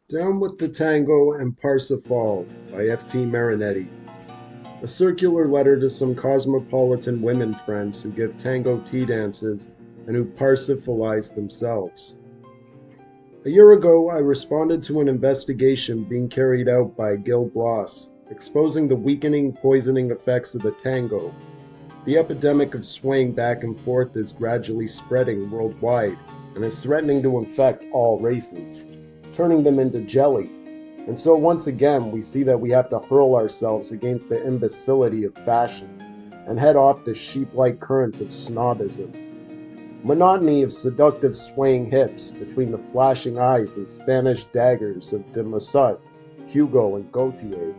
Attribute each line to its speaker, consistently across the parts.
Speaker 1: Down with the Tango and Parsifal by F.T. Marinetti. A circular letter to some cosmopolitan women friends who give tango tea dances and who Parsifalize themselves. A year ago, I responded to an investigation being carried out by Gil Blas, exposing the weakening, poisoning effects of the tango. The epidemic of swaying back and forth is gradually spreading worldwide and is threatening to infect all races, turning them into jelly. And so once again, we see that we have to hurl ourselves against the imbecility of fashion and head off the sheep-like current of snobism. Monotony of seductive swaying hips between the flashing eyes and Spanish daggers of de Musset, Hugo, and Gautier.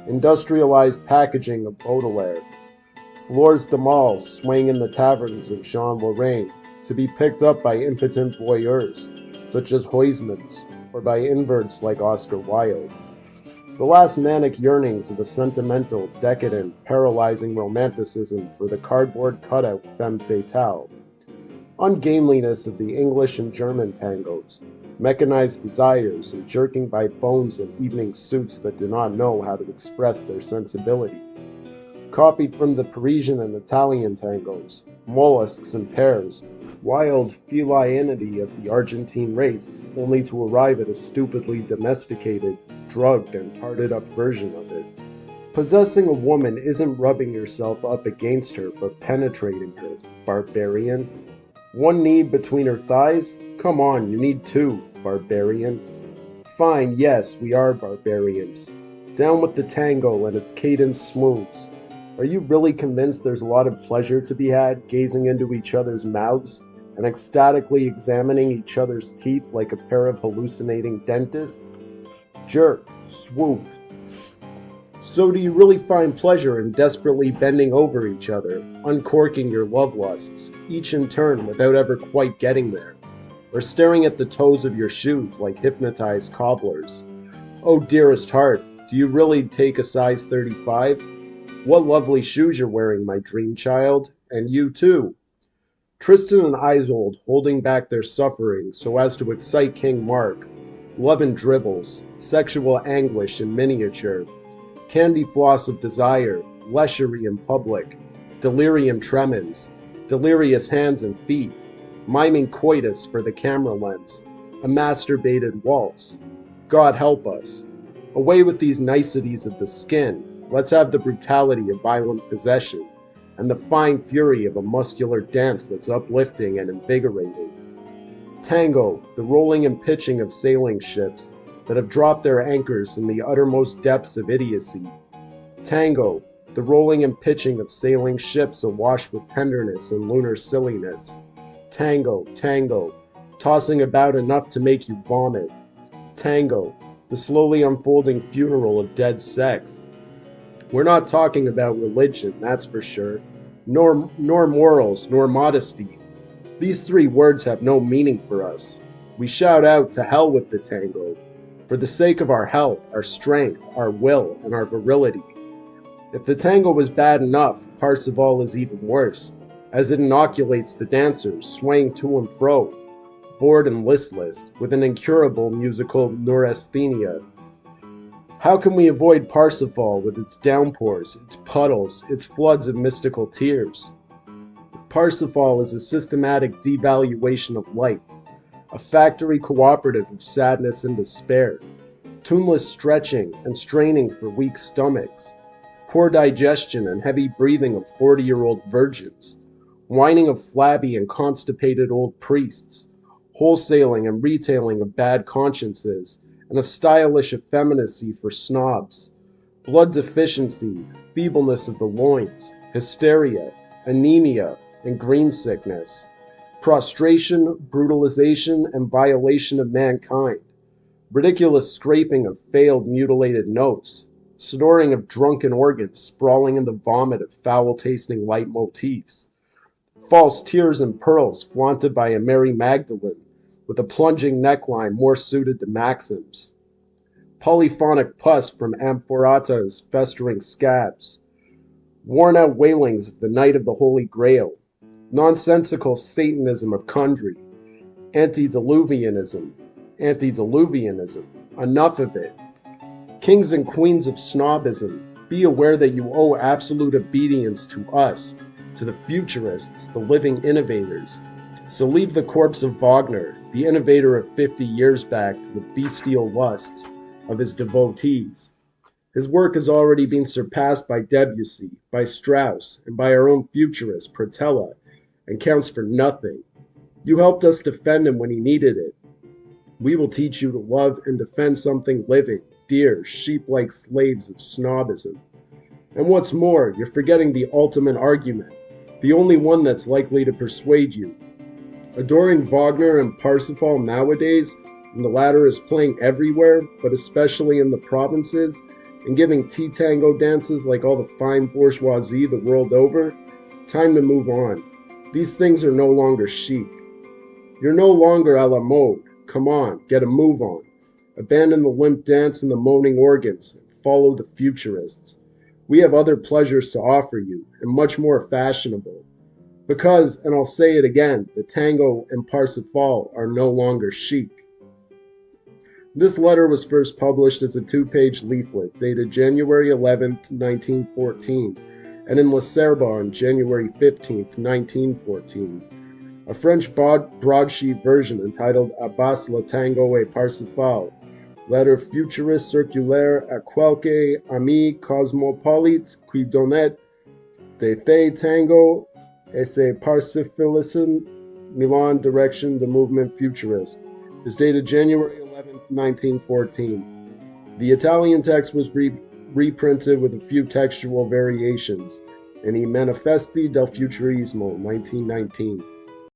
Speaker 1: Industrialized packaging of Baudelaire. Floors de Mal swaying in the taverns of Jean Lorrain, to be picked up by impotent voyeurs, such as Huysmans, or by inverts like Oscar Wilde. The last manic yearnings of a sentimental, decadent, paralyzing romanticism for the cardboard cutout femme fatale. Ungainliness of the English and German tangos, mechanized desires and jerking by bones in evening suits that do not know how to express their sensibilities. Copied from the Parisian and Italian tangos, mollusks and pears, wild felianity of the Argentine race, only to arrive at a stupidly domesticated, drugged, and tarted up version of it. Possessing a woman isn't rubbing yourself up against her, but penetrating her, barbarian. One knee between her thighs? Come on, you need two, barbarian. Fine, yes, we are barbarians. Down with the tango and its cadence smooths. Are you really convinced there's a lot of pleasure to be had gazing into each other's mouths and ecstatically examining each other's teeth like a pair of hallucinating dentists? Jerk, swoop. So do you really find pleasure in desperately bending over each other, uncorking your love lusts, each in turn without ever quite getting there? Or staring at the toes of your shoes like hypnotized cobblers? Oh dearest heart, do you really take a size 35? What lovely shoes you're wearing, my dream child, and you too. Tristan and Isolde holding back their suffering so as to excite King Mark. Love and dribbles, sexual anguish in miniature, candy floss of desire, lechery in public, delirium tremens, delirious hands and feet, miming coitus for the camera lens, a masturbated waltz. God help us. Away with these niceties of the skin. Let's have the brutality of violent possession, and the fine fury of a muscular dance that's uplifting and invigorating. Tango, the rolling and pitching of sailing ships that have dropped their anchors in the uttermost depths of idiocy. Tango, the rolling and pitching of sailing ships awash with tenderness and lunar silliness. Tango, tango, tossing about enough to make you vomit. Tango, the slowly unfolding funeral of dead sex. We're not talking about religion, that's for sure, nor morals, nor modesty. These three words have no meaning for us. We shout out to hell with the tango, for the sake of our health, our strength, our will, and our virility. If the tango was bad enough, Parsifal is even worse, as it inoculates the dancers, swaying to and fro, bored and listless, with an incurable musical neurasthenia. How can we avoid Parsifal with its downpours, its puddles, its floods of mystical tears? Parsifal is a systematic devaluation of life, a factory cooperative of sadness and despair, tuneless stretching and straining for weak stomachs, poor digestion and heavy breathing of 40-year-old virgins, whining of flabby and constipated old priests, wholesaling and retailing of bad consciences, and a stylish effeminacy for snobs, blood deficiency, feebleness of the loins, hysteria, anemia, and green sickness, prostration, brutalization, and violation of mankind, ridiculous scraping of failed mutilated notes, snoring of drunken organs sprawling in the vomit of foul-tasting leitmotifs, false tears and pearls flaunted by a Mary Magdalene, with a plunging neckline more suited to maxims, polyphonic pus from amphoratas festering scabs, worn-out wailings of the night of the Holy Grail, nonsensical Satanism of Kundry, antediluvianism, Enough of it. Kings and queens of snobism, be aware that you owe absolute obedience to us, to the futurists, the living innovators. So leave the corpse of Wagner, the innovator of 50 years back, to the bestial lusts of his devotees. His work has already been surpassed by Debussy, by Strauss, and by our own futurist, Pratella, and counts for nothing. You helped us defend him when he needed it. We will teach you to love and defend something living, dear, sheep-like slaves of snobism. And what's more, you're forgetting the ultimate argument, the only one that's likely to persuade you. Adoring Wagner and Parsifal nowadays, and the latter is playing everywhere, but especially in the provinces, and giving tea tango dances like all the fine bourgeoisie the world over, time to move on. These things are no longer chic. You're no longer a la mode. Come on, get a move on. Abandon the limp dance and the moaning organs, and follow the futurists. We have other pleasures to offer you, and much more fashionable. Because, and I'll say it again, the tango and Parsifal are no longer chic. This letter was first published as a two-page leaflet dated January 11, 1914, and in Le Serbe on January 15, 1914. A French broadsheet version entitled Abbas le Tango et Parsifal, Lettre futuriste circulaire à quelque ami cosmopolite qui donnet des faits tango et ses Parsifalisme, Milan, direction the movement futurist, is dated January 11, 1914. The Italian text was reprinted with a few textual variations in I Manifesti del Futurismo, 1919.